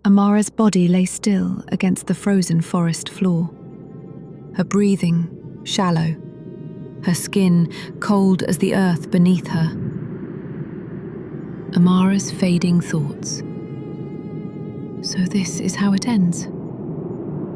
Amara's body lay still against the frozen forest floor. Her breathing shallow, her skin cold as the earth beneath her. Amara's fading thoughts. So this is how it ends.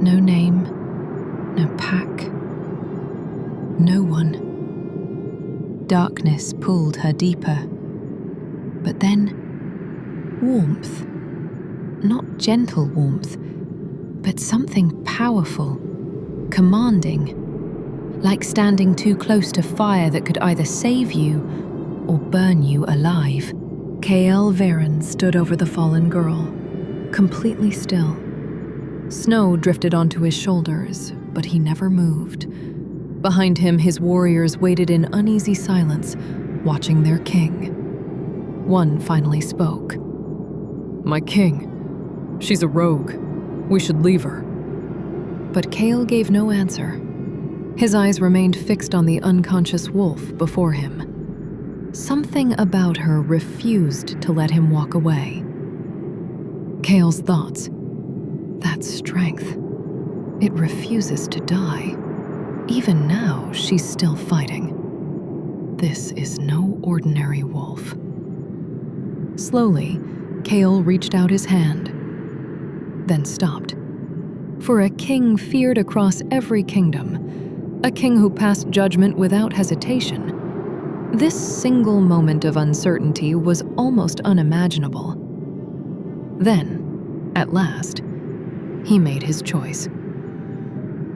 No name, no pack, no one. Darkness pulled her deeper. But then, warmth. Not gentle warmth, but something powerful, commanding, like standing too close to fire that could either save you or burn you alive. Kael Varen stood over the fallen girl, completely still. Snow drifted onto his shoulders, but he never moved. Behind him, his warriors waited in uneasy silence, watching their king. One finally spoke. "My king. She's a rogue. We should leave her." But Kael gave no answer. His eyes remained fixed on the unconscious wolf before him. Something about her refused to let him walk away. Kael's thoughts. That strength. It refuses to die. Even now, she's still fighting. This is no ordinary wolf. Slowly, Kael reached out his hand, then stopped. For a king feared across every kingdom, a king who passed judgment without hesitation, this single moment of uncertainty was almost unimaginable. Then, at last, he made his choice.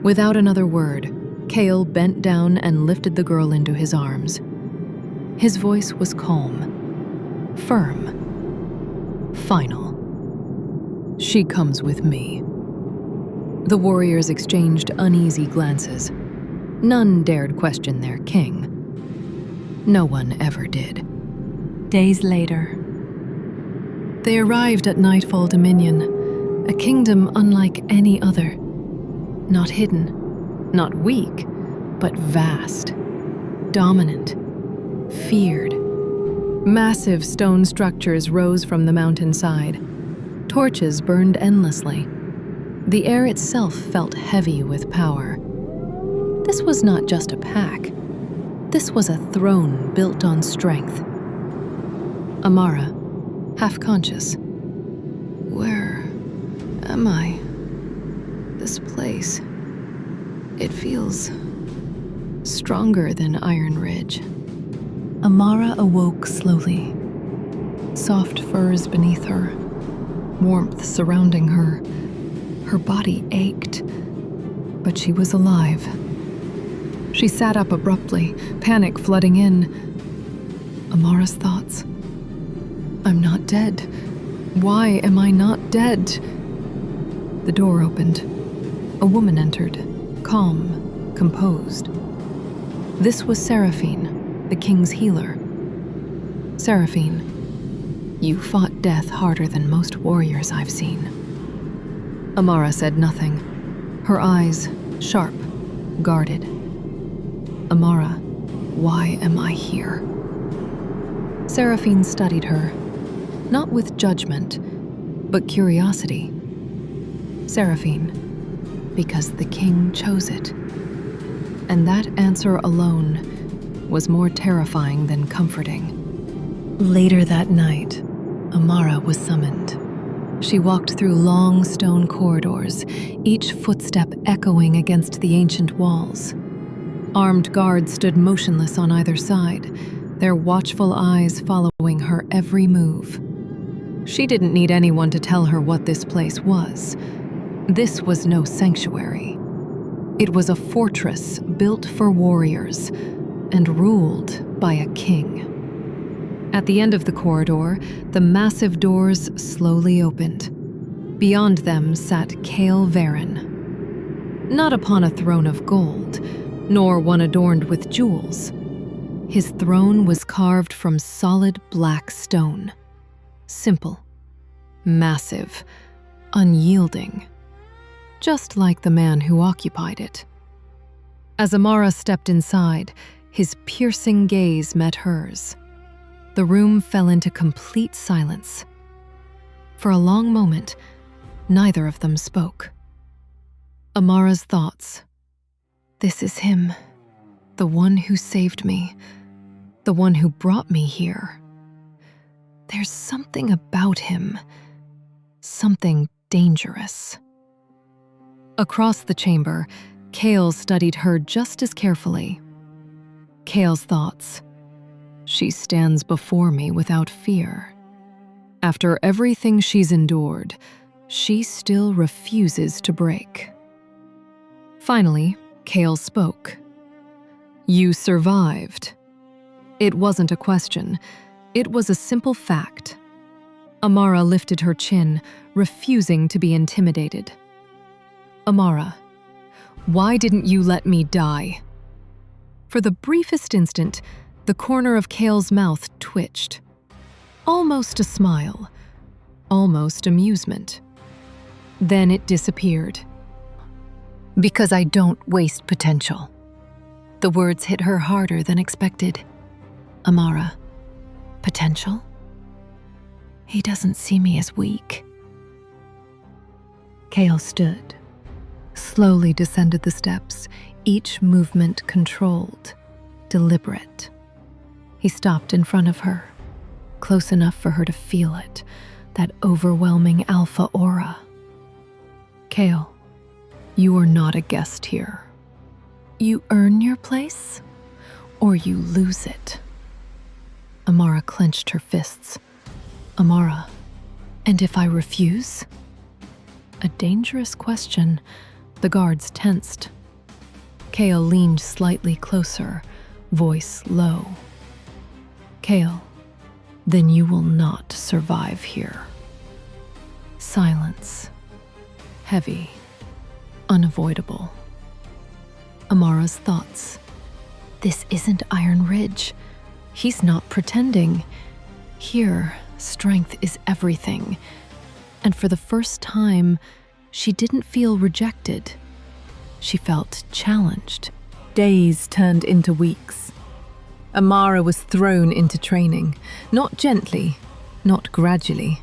Without another word, Kael bent down and lifted the girl into his arms. His voice was calm, firm, final. "She comes with me." The warriors exchanged uneasy glances. None dared question their king. No one ever did. Days later, they arrived at Nightfall Dominion, a kingdom unlike any other. Not hidden, not weak, but vast, dominant, feared. Massive stone structures rose from the mountainside. Torches burned endlessly. The air itself felt heavy with power. This was not just a pack. This was a throne built on strength. Amara, half conscious. Where am I? This place. It feels stronger than Iron Ridge. Amara awoke slowly. Soft furs beneath her, warmth surrounding her. Her body ached, but she was alive. She sat up abruptly, panic flooding in. Amara's thoughts. I'm not dead. Why am I not dead? The door opened. A woman entered, calm, composed. This was Seraphine, the king's healer. Seraphine, you fought death harder than most warriors I've seen. Amara said nothing, her eyes sharp, guarded. Amara, why am I here? Seraphine studied her, not with judgment, but curiosity. Seraphine, because the king chose it. And that answer alone was more terrifying than comforting. Later that night, Amara was summoned. She walked through long stone corridors, each footstep echoing against the ancient walls. Armed guards stood motionless on either side, their watchful eyes following her every move. She didn't need anyone to tell her what this place was. This was no sanctuary. It was a fortress built for warriors and ruled by a king. At the end of the corridor, the massive doors slowly opened. Beyond them sat Kael Varen. Not upon a throne of gold, nor one adorned with jewels. His throne was carved from solid black stone. Simple, massive, unyielding. Just like the man who occupied it. As Amara stepped inside, his piercing gaze met hers. The room fell into complete silence. For a long moment, Neither of them spoke. Amara's thoughts. This is him, the one who saved me, the one who brought me here. There's something about him, something dangerous. Across the chamber, Kale studied her just as carefully. Kale's thoughts. She stands before me without fear. After everything she's endured, she still refuses to break. Finally, Kale spoke. You survived. It wasn't a question. It was a simple fact. Amara lifted her chin, refusing to be intimidated. Amara, why didn't you let me die? For the briefest instant, the corner of Kale's mouth twitched. Almost a smile, almost amusement. Then it disappeared. Because I don't waste potential. The words hit her harder than expected. Amara, potential? He doesn't see me as weak. Kale stood, slowly descended the steps, each movement controlled, deliberate. He stopped in front of her, close enough for her to feel it, that overwhelming alpha aura. Kale, you are not a guest here. You earn your place, or you lose it. Amara clenched her fists. Amara, and if I refuse? A dangerous question. The guards tensed. Kale leaned slightly closer, voice low. Kale, then you will not survive here. Silence. Heavy. Unavoidable. Amara's thoughts. This isn't Iron Ridge. He's not pretending. Here, strength is everything. And for the first time, she didn't feel rejected. She felt challenged. Days turned into weeks. Amara was thrown into training, not gently, not gradually.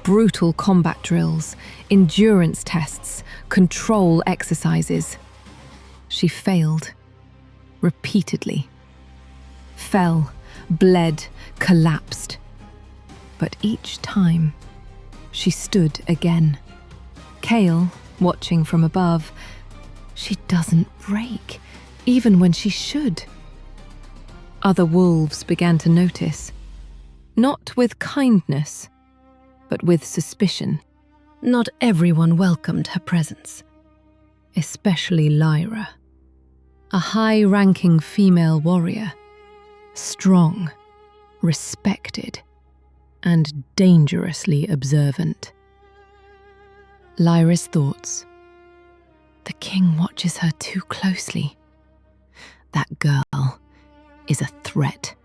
Brutal combat drills, endurance tests, control exercises. She failed, repeatedly. Fell, bled, collapsed. But each time, she stood again. Kale, watching from above, she doesn't break, even when she should. Other wolves began to notice, not with kindness, but with suspicion. Not everyone welcomed her presence, especially Lyra, a high-ranking female warrior, strong, respected, and dangerously observant. Lyra's thoughts. The king watches her too closely. That girl is a threat.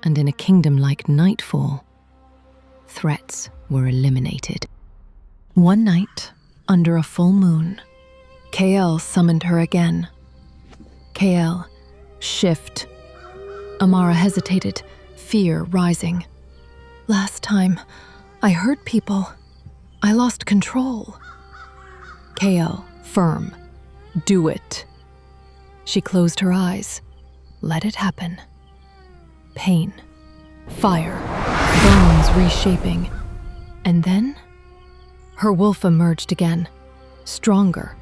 And in a kingdom like Nightfall, threats were eliminated. One night, under a full moon, Kael summoned her again. Kael, shift. Amara hesitated, fear rising. Last time, I hurt people. I lost control. Kael, firm. Do it. She closed her eyes. Let it happen. Pain. Fire. Bones reshaping. And then, her wolf emerged again. Stronger.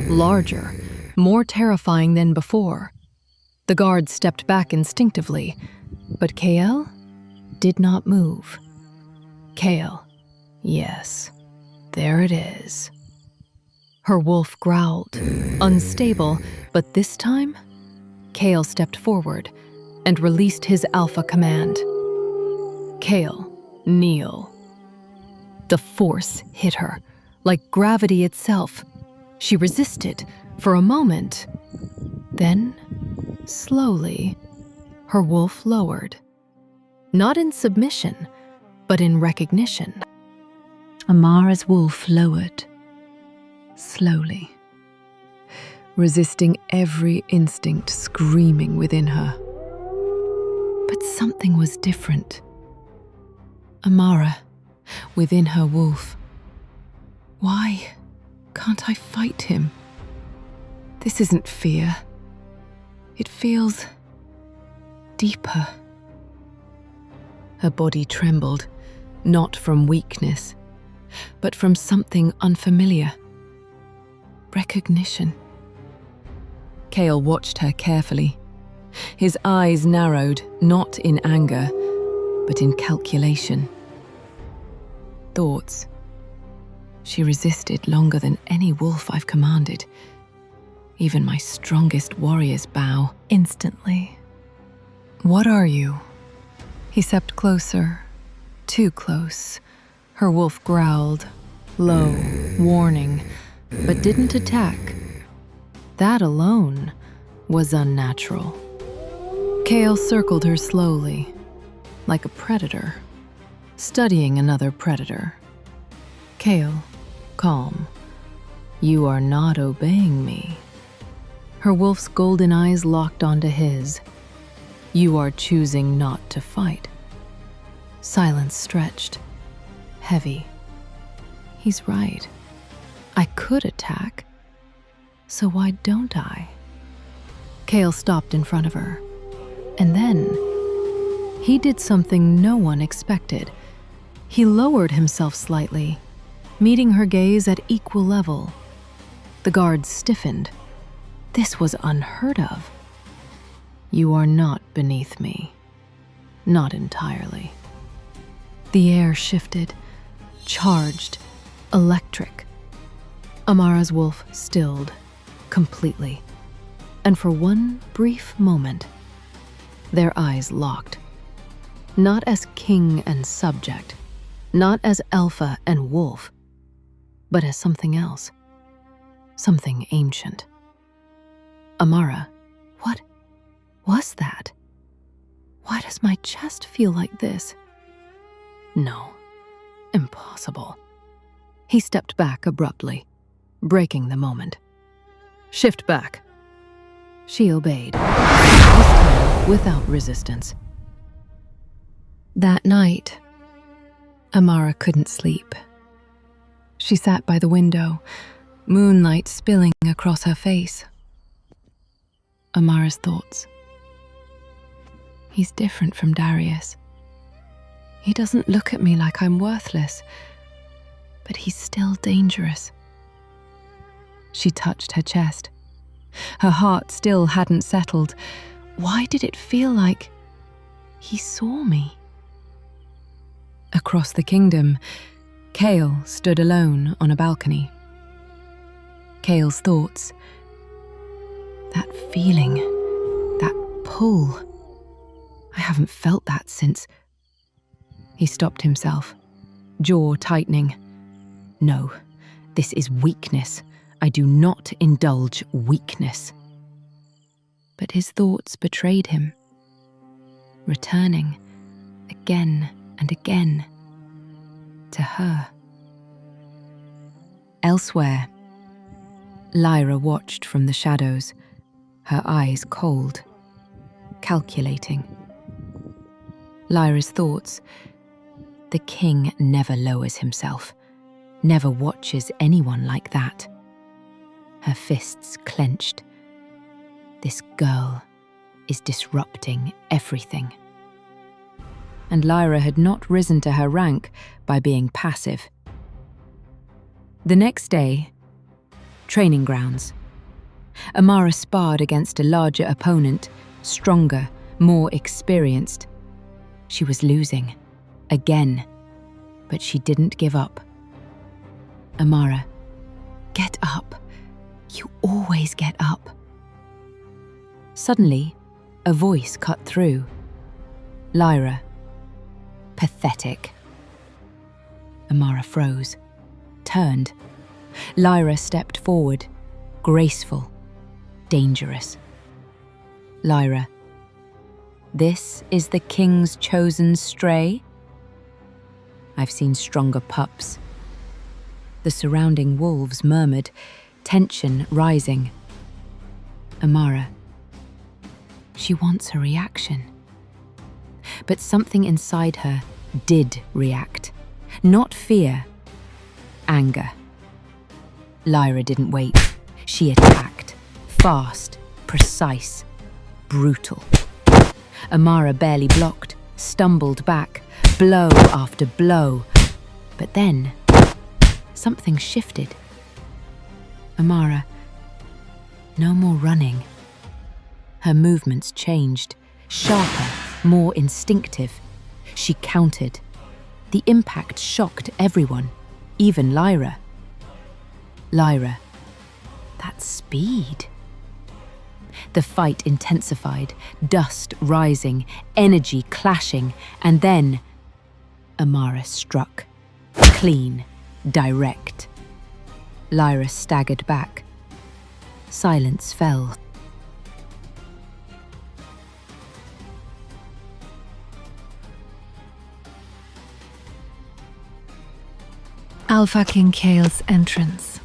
Larger. More terrifying than before. The guards stepped back instinctively, but Kael did not move. Kael. Yes. There it is. Her wolf growled, unstable, but this time, Kael stepped forward and released his alpha command. Kael, kneel. The force hit her, like gravity itself. She resisted for a moment. Then, slowly, her wolf lowered. Not in submission, but in recognition. Amara's wolf lowered, slowly, resisting every instinct screaming within her. But something was different. Amara, within her wolf, Why can't I fight him? This isn't fear. It feels deeper. Her body trembled, not from weakness, but from something unfamiliar. Recognition. Cale watched her carefully. His eyes narrowed, not in anger, but in calculation. Thoughts. She resisted longer than any wolf I've commanded. Even my strongest warriors bow instantly. What are you? He stepped closer, too close. Her wolf growled, low, warning, but didn't attack. That alone was unnatural. Cale circled her slowly, like a predator, studying another predator. Cale, calm. You are not obeying me. Her wolf's golden eyes locked onto his. You are choosing not to fight. Silence stretched, heavy. He's right. I could attack. So why don't I? Cale stopped in front of her. And then, he did something no one expected. He lowered himself slightly, meeting her gaze at equal level. The guards stiffened. This was unheard of. You are not beneath me. Not entirely. The air shifted, charged, electric. Amara's wolf stilled, completely. And for one brief moment, their eyes locked. Not as king and subject, not as alpha and wolf, but as something else. Something ancient. Amara, what was that? Why does my chest feel like this? No, impossible. He stepped back abruptly, breaking the moment. Shift back. She obeyed, this time without resistance. That night, Amara couldn't sleep. She sat by the window, moonlight spilling across her face. Amara's thoughts. He's different from Darius. He doesn't look at me like I'm worthless, but he's still dangerous. She touched her chest. Her heart still hadn't settled. Why did it feel like he saw me? Across the kingdom, Cale stood alone on a balcony. Cale's thoughts. That feeling, that pull. I haven't felt that since. He stopped himself, jaw tightening. No, this is weakness. I do not indulge weakness. But his thoughts betrayed him, returning again and again to her. Elsewhere, Lyra watched from the shadows, her eyes cold, calculating. Lyra's thoughts. The king never lowers himself, never watches anyone like that. Her fists clenched. This girl is disrupting everything. And Lyra had not risen to her rank by being passive. The next day, training grounds. Amara sparred against a larger opponent, stronger, more experienced. She was losing, again, but she didn't give up. Amara, get up. You always get up. Suddenly, a voice cut through. Lyra. Pathetic. Amara froze, turned. Lyra stepped forward, graceful, dangerous. Lyra. This is the king's chosen stray? I've seen stronger pups. The surrounding wolves murmured, tension rising. Amara. She wants a reaction. But something inside her did react. Not fear, anger. Lyra didn't wait. She attacked. Fast, precise, brutal. Amara barely blocked, stumbled back, blow after blow. But then, something shifted. Amara, no more running. Her movements changed, sharper, more instinctive. She countered. The impact shocked everyone, even Lyra. Lyra, that speed. The fight intensified, dust rising, energy clashing, and then Amara struck. Clean, direct. Lyra staggered back. Silence fell. Alpha King Kale's entrance.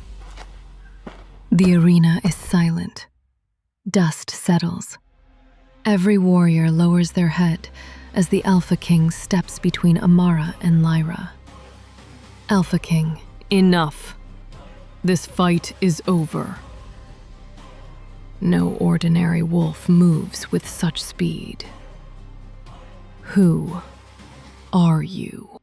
The arena is silent. Dust settles. Every warrior lowers their head as the Alpha King steps between Amara and Lyra. Alpha King, Enough. This fight is over. no ordinary wolf moves with such speed. Who are you?